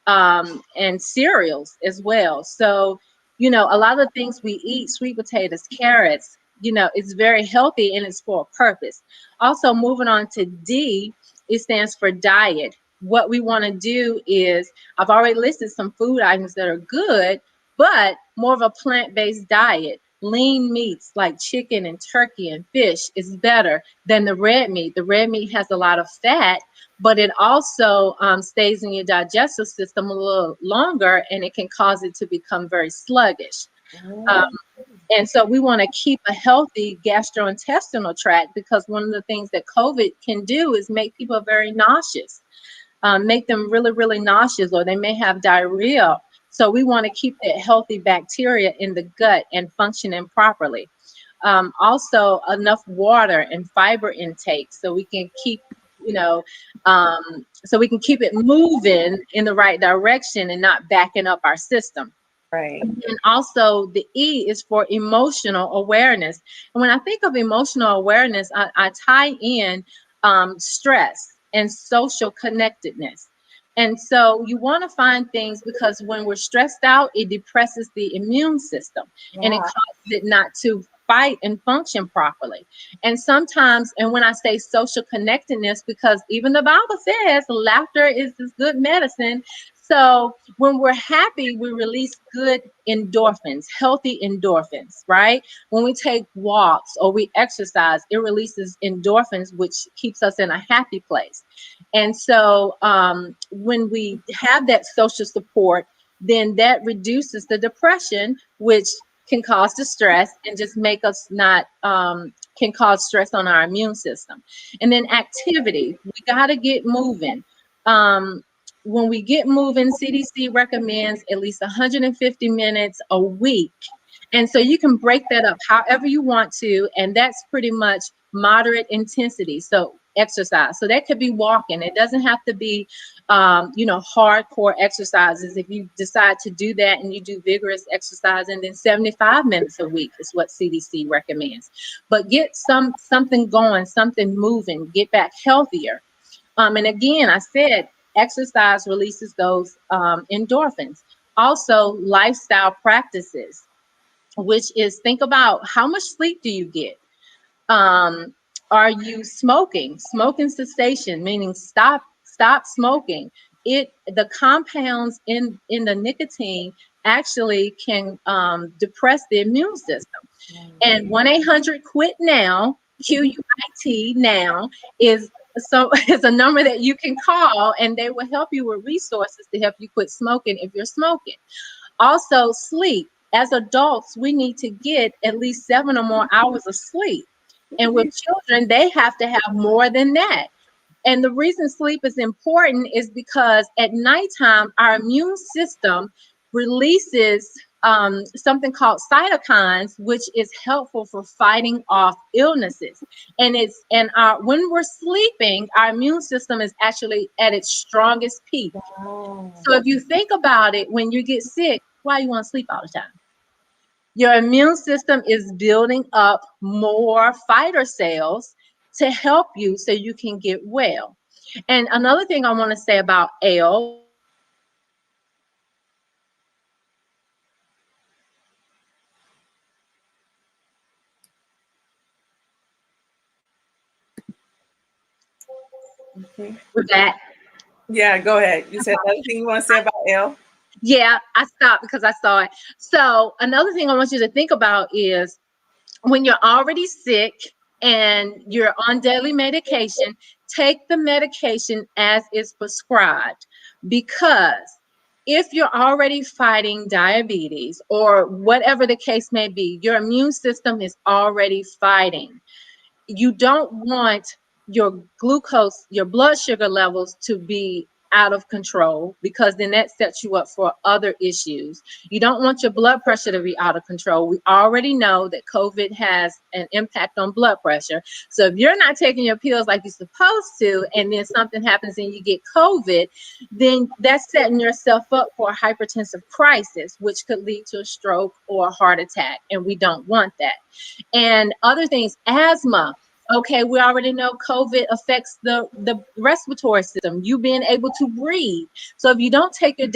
and cereals as well. So a lot of the things we eat, sweet potatoes, carrots, it's very healthy and it's for a purpose. Also, moving on to D, it stands for diet. What we want to do is, I've already listed some food items that are good, but more of a plant-based diet. Lean meats like chicken and turkey and fish is better than the red meat. The red meat has a lot of fat, but it also stays in your digestive system a little longer, and it can cause it to become very sluggish. And so we want to keep a healthy gastrointestinal tract, because one of the things that COVID can do is make people very nauseous, make them really, really nauseous, or they may have diarrhea. So we want to keep that healthy bacteria in the gut and functioning properly. Also, enough water and fiber intake so we can keep it moving in the right direction and not backing up our system. Right. And also the E is for emotional awareness. And when I think of emotional awareness, I tie in stress and social connectedness. And so you want to find things, because when we're stressed out, it depresses the immune system and it causes it not to fight and function properly. And sometimes, and when I say social connectedness, because even the Bible says laughter is good medicine. So when we're happy, we release good endorphins, healthy endorphins, right? When we take walks or we exercise, it releases endorphins, which keeps us in a happy place. And so when we have that social support, then that reduces the depression, which can cause distress and just make us not, can cause stress on our immune system. And then activity, we got to get moving. When we get moving, CDC recommends at least 150 minutes a week. And so you can break that up however you want to, and that's pretty much moderate intensity. So exercise. So that could be walking. It doesn't have to be, hardcore exercises. If you decide to do that and you do vigorous exercise, and then 75 minutes a week is what CDC recommends. But get something going, something moving, get back healthier. And again, I said exercise releases those endorphins. Also, lifestyle practices, which is think about how much sleep do you get? Are you smoking? Smoking cessation, meaning stop smoking. The compounds in the nicotine actually can depress the immune system. And 1-800-QUIT-NOW, QUIT now is a number that you can call, and they will help you with resources to help you quit smoking if you're smoking. Also, sleep. As adults, we need to get at least 7 or more hours of sleep. And with children, they have to have more than that. And the reason sleep is important is because at nighttime, our immune system releases something called cytokines, which is helpful for fighting off illnesses. And when we're sleeping, our immune system is actually at its strongest peak. Wow. So if you think about it, when you get sick, why you want to sleep all the time? Your immune system is building up more fighter cells to help you so you can get well. And another thing I want to say about L, Okay. with that, Yeah, go ahead. You said another thing you want to say about L? yeah, I stopped because I saw it. So another thing I want you to think about is when you're already sick and you're on daily medication, take the medication as is prescribed, because if you're already fighting diabetes or whatever the case may be, your immune system is already fighting. You don't want your glucose, your blood sugar levels to be out of control, because then that sets you up for other issues. You don't want your blood pressure to be out of control. We already know that COVID has an impact on blood pressure. So if you're not taking your pills like you're supposed to, and then something happens and you get COVID, then that's setting yourself up for a hypertensive crisis, which could lead to a stroke or a heart attack. And we don't want that. And other things, asthma. Okay, we already know COVID affects the respiratory system, you being able to breathe. So if you don't take your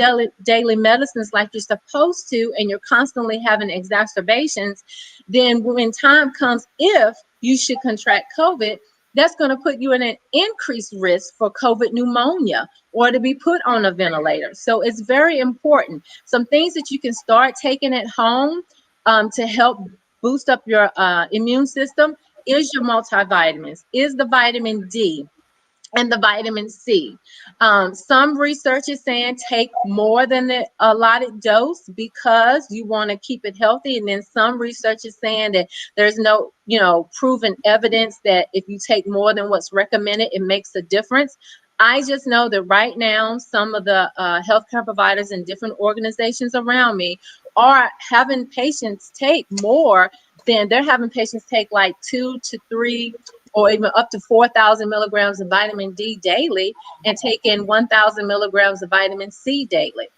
daily medicines like you're supposed to, and you're constantly having exacerbations, then when time comes, if you should contract COVID, that's going to put you in an increased risk for COVID pneumonia or to be put on a ventilator. So it's very important. Some things that you can start taking at home to help boost up your immune system is your multivitamins, is the vitamin D and the vitamin C. Some research is saying take more than the allotted dose because you want to keep it healthy. And then some research is saying that there's no, proven evidence that if you take more than what's recommended, it makes a difference. I just know that right now, some of the healthcare providers and different organizations around me are having patients take more than they're having patients take like 2 to 3 or even up to 4,000 milligrams of vitamin D daily and take in 1,000 milligrams of vitamin C daily.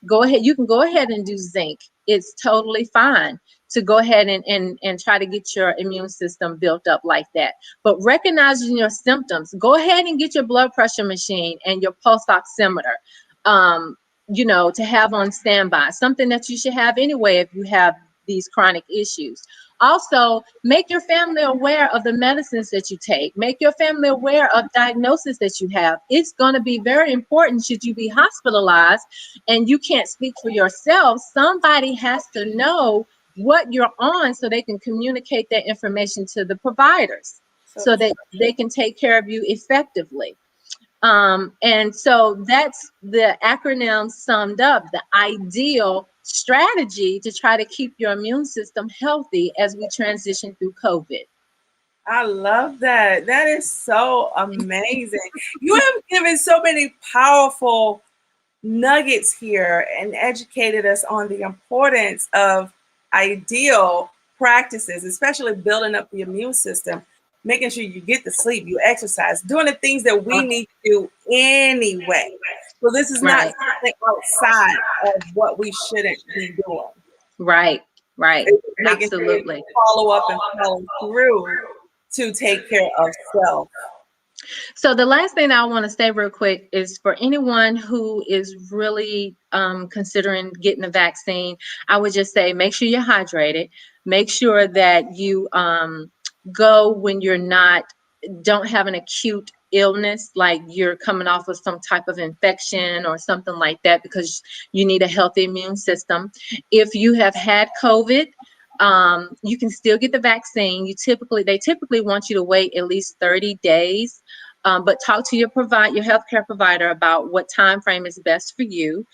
Go ahead. You can go ahead and do zinc. It's totally fine to go ahead and try to get your immune system built up like that. But recognizing your symptoms, go ahead and get your blood pressure machine and your pulse oximeter, to have on standby, something that you should have anyway if you have these chronic issues. Also, make your family aware of the medicines that you take. Make your family aware of diagnoses that you have. It's going to be very important should you be hospitalized and you can't speak for yourself. Somebody has to know what you're on so they can communicate that information to the providers so that they can take care of you effectively. And so that's the acronym summed up, the ideal strategy to try to keep your immune system healthy as we transition through COVID. I love that. That is so amazing. You have given so many powerful nuggets here and educated us on the importance of ideal practices, especially building up the immune system, making sure you get the sleep, you exercise, doing the things that we need to do anyway. So this is not something outside of what we shouldn't be doing. Right. Absolutely. Sure follow up and follow through to take care of self. So the last thing I want to say real quick is for anyone who is really considering getting the vaccine, I would just say make sure you're hydrated. Make sure that you go when you're don't have an acute illness, like you're coming off of some type of infection or something like that, because you need a healthy immune system. If you have had COVID, you can still get the vaccine. They typically want you to wait at least 30 days, but talk to your healthcare provider about what time frame is best for you.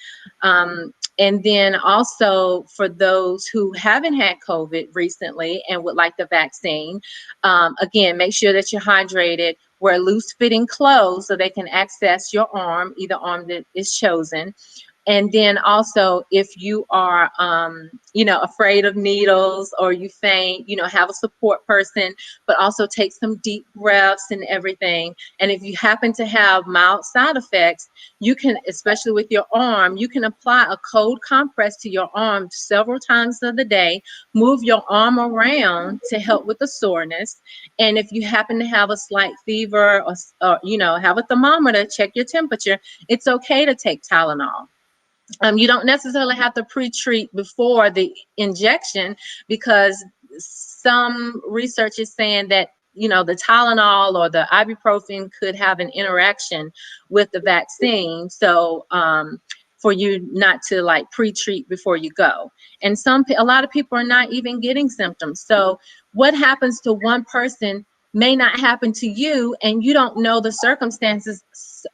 And then also for those who haven't had COVID recently and would like the vaccine, again, make sure that you're hydrated, wear loose fitting clothes so they can access your arm, either arm that is chosen. And then also, if you are, afraid of needles or you faint, have a support person, but also take some deep breaths and everything. And if you happen to have mild side effects, you can, especially with your arm, you can apply a cold compress to your arm several times of the day, move your arm around to help with the soreness. And if you happen to have a slight fever or have a thermometer, check your temperature, it's okay to take Tylenol. You don't necessarily have to pre-treat before the injection, because some research is saying that, the Tylenol or the ibuprofen could have an interaction with the vaccine. So for you not to pre-treat before you go. And a lot of people are not even getting symptoms. So what happens to one person may not happen to you, and you don't know the circumstances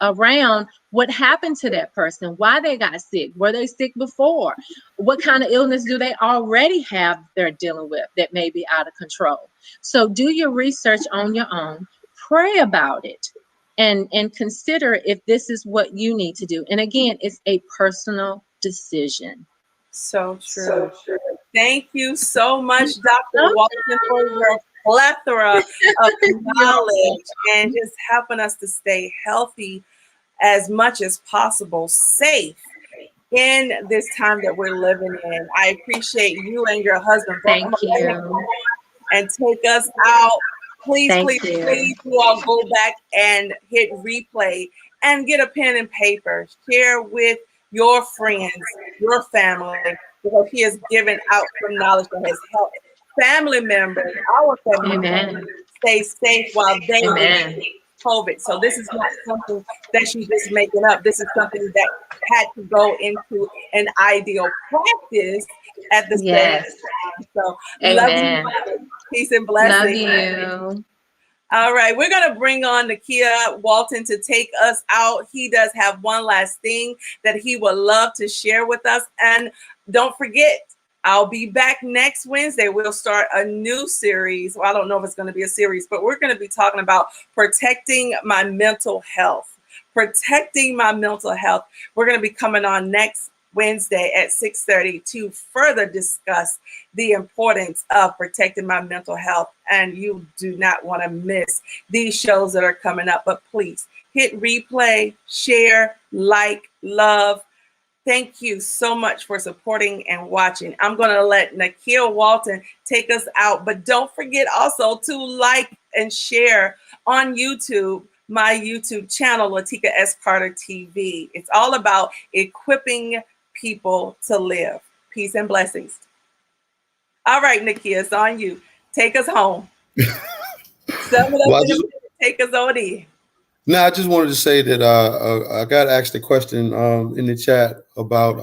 around what happened to that person, why they got sick, were they sick before, what kind of illness do they already have they're dealing with that may be out of control. So do your research on your own, pray about it, and consider if this is what you need to do. And again, it's a personal decision. So true. Thank you so much, Dr. Walton, for your plethora of knowledge and just helping us to stay healthy as much as possible, safe in this time that we're living in. I appreciate you and your husband. Thank you. And take us out. Please, you all go back and hit replay and get a pen and paper. Share with your friends, your family, because he has given out some knowledge that has helped family members, our family members, stay safe while they get COVID. So this is not something that she's just making up. This is something that had to go into an ideal practice at the same time. So love you. Peace and blessings. Love you. All right, we're going to bring on Lateka Walton to take us out. He does have one last thing that he would love to share with us. And don't forget, I'll be back next Wednesday. We'll start a new series. Well, I don't know if it's going to be a series, but we're going to be talking about protecting my mental health. Protecting my mental health. We're going to be coming on next Wednesday at 6:30 to further discuss the importance of protecting my mental health. And you do not want to miss these shows that are coming up. But please hit replay, share, like, love. Thank you so much for supporting and watching. I'm going to let Lateka Walton take us out. But don't forget also to like and share on YouTube, my YouTube channel, Lateka S Carter TV. It's all about equipping people to live. Peace and blessings. All right, Nakia, it's on you. Take us home. Take us on in. No, I just wanted to say that I got asked a question in the chat about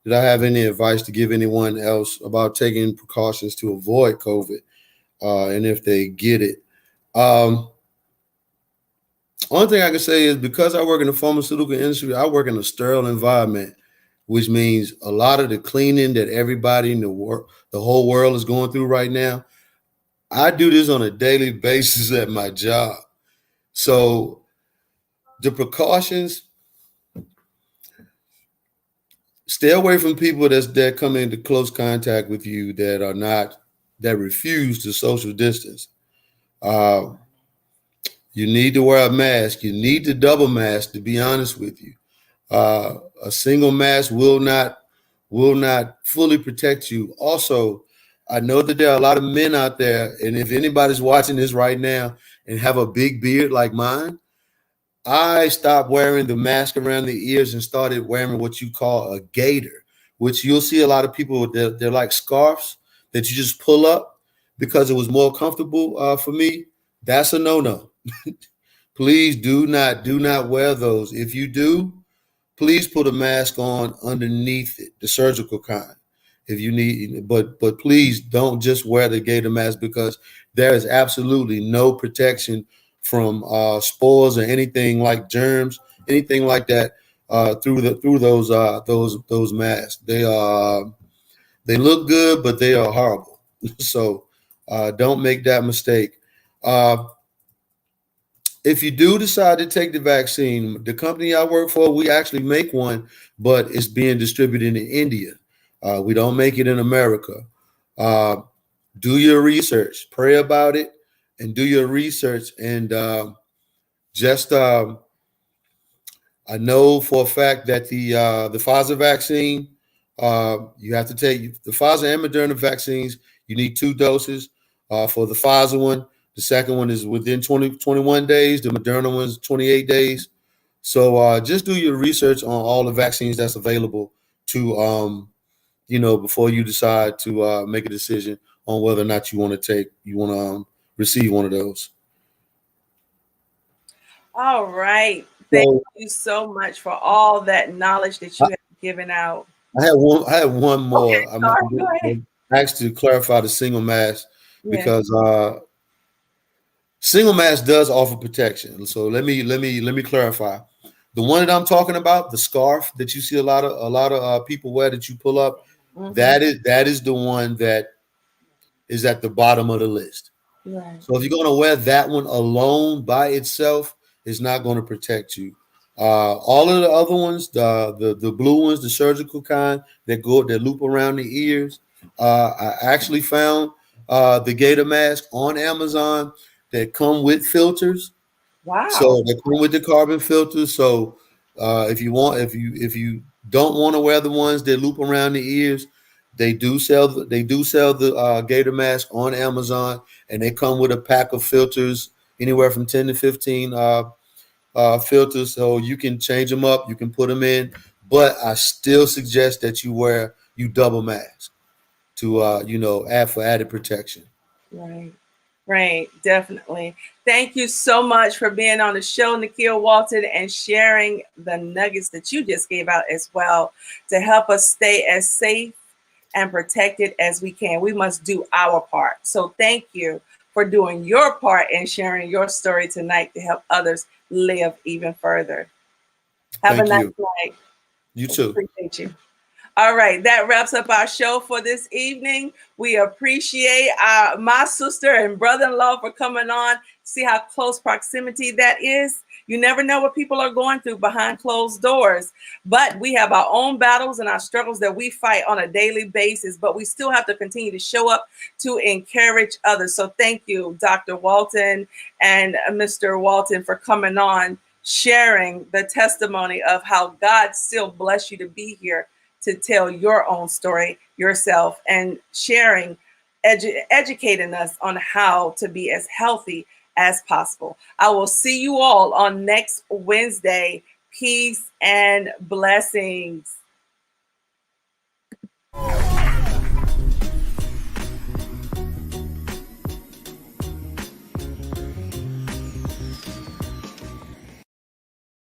did I have any advice to give anyone else about taking precautions to avoid COVID and if they get it. Only thing I can say is because I work in the pharmaceutical industry, I work in a sterile environment, which means a lot of the cleaning that everybody in the whole world is going through right now. I do this on a daily basis at my job. So the precautions, stay away from people that come into close contact with you that refuse to social distance. Uh, you need to wear a mask. You need to double mask, to be honest with you. A single mask will not fully protect you. Also, I know that there are a lot of men out there, and if anybody's watching this right now and have a big beard like mine, I stopped wearing the mask around the ears and started wearing what you call a gaiter, which you'll see a lot of people with. They're like scarves that you just pull up because it was more comfortable for me. That's a no-no. Please do not wear those. If you do, please put a mask on underneath it, the surgical kind. If you need, but please don't just wear the gaiter mask because there is absolutely no protection from spores or anything like germs, anything like that through those masks. They look good, but they are horrible. So don't make that mistake. Uh, if you do decide to take the vaccine, the company I work for, we actually make one, but it's being distributed in India. We don't make it in America. Uh, do your research, pray about it, and do your research. And just I know for a fact that the Pfizer vaccine, you have to take the Pfizer and Moderna vaccines. You need 2 doses for the Pfizer one. The second one is within 21 days. The Moderna one is 28 days. So just do your research on all the vaccines that's available to, before you decide to make a decision on whether or not you want to receive one of those. All right. Thank you so much for all that knowledge that you have given out. I have one more. Okay, sorry, go ahead. I asked to clarify the single mask because single mask does offer protection. So let me clarify. The one that I'm talking about, the scarf that you see a lot of people wear that you pull up, that is the one that is at the bottom of the list. Right. So if you're going to wear that one alone by itself, it's not going to protect you. All of the other ones, the blue ones, the surgical kind that loop around the ears. I actually found the gaiter mask on Amazon that come with filters. Wow. So they come with the carbon filters. So if you don't want to wear the ones that loop around the ears, they do sell the gaiter mask on Amazon, and they come with a pack of filters, anywhere from 10 to 15 filters. So you can change them up, you can put them in, but I still suggest that you double mask to add for added protection. Right, definitely. Thank you so much for being on the show, Nikhil Walton, and sharing the nuggets that you just gave out as well to help us stay as safe and protected as we can. We must do our part. So thank you for doing your part and sharing your story tonight to help others live even further. Have a nice night. You too. Appreciate you. All right, that wraps up our show for this evening. We appreciate my sister and brother-in-law for coming on. See how close proximity that is. You never know what people are going through behind closed doors, but we have our own battles and our struggles that we fight on a daily basis, but we still have to continue to show up to encourage others. So thank you, Dr. Walton and Mr. Walton, for coming on, sharing the testimony of how God still blessed you to be here to tell your own story yourself and sharing, educating us on how to be as healthy as possible. I will see you all on next Wednesday. Peace and blessings.